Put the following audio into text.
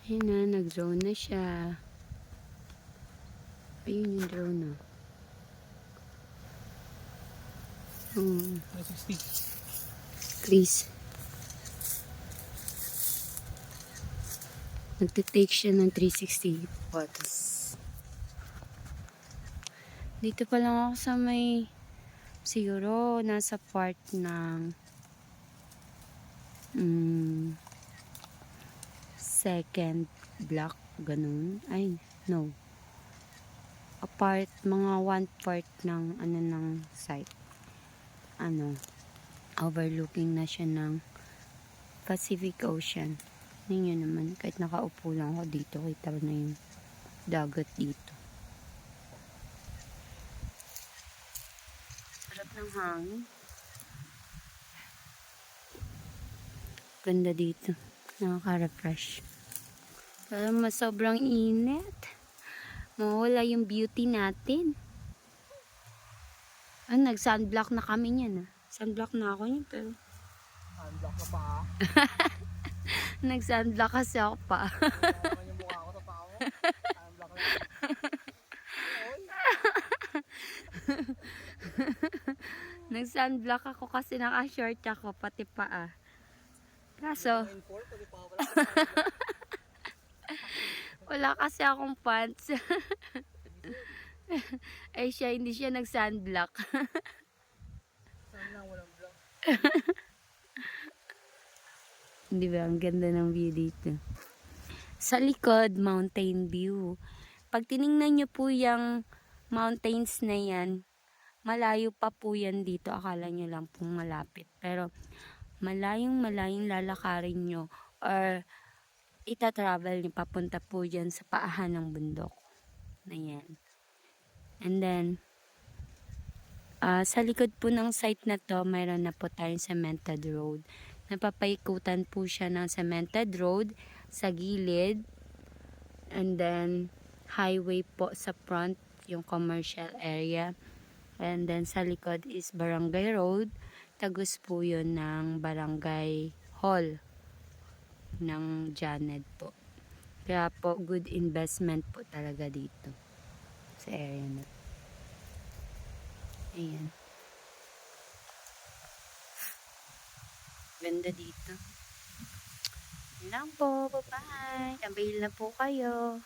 Ayun na, nag-drone na siya. Ayun yung drone na. 360. Please. Nagtitake siya ng 360 photos. Dito pa lang ako sa may, siguro nasa part ng second block, ganun. Ay, no. Apart, mga one part ng ano ng site. Overlooking na siya ng Pacific Ocean. Ninyo naman, kahit nakaupo lang ako dito, kita na yung dagat dito. Sarap ng hangin. Ganda dito. Nakaka-refresh. Pero mas sobrang init. Mawala yung beauty natin. Nag-sunblock na kami niyan. Sunblock na ako niyan, pero Sunblock na pa. nag-sunblock kasi ako pa. Naman yung mukha ko sa paa mo. Sunblock na. Nag-sunblock ako kasi naka-short ako, pati paa. Kaso, wala kasi akong pants. Ay siya, hindi siya nag-sunblock. Sana lang walang block. Di ba? Ang ganda ng view dito. Sa likod, mountain view. Pag tiningnan nyo po yung mountains na yan, malayo pa po yan dito. Akala nyo lang pong malapit. Pero, malayong lalakarin nyo or ita-travel nyo papunta po dyan sa paahan ng bundok na yan. And then, sa likod po ng site na to, mayroon na po tayong cemented road. Napapaikutan po siya ng cemented road sa gilid. And then, highway po sa front, yung commercial area. And then, sa likod is barangay road. Tagus po yun ng barangay hall ng Janet po. Kaya po, good investment po talaga dito sa area na. Ayan. Ganda dito. Yan lang po. Bye-bye. Avail na po kayo.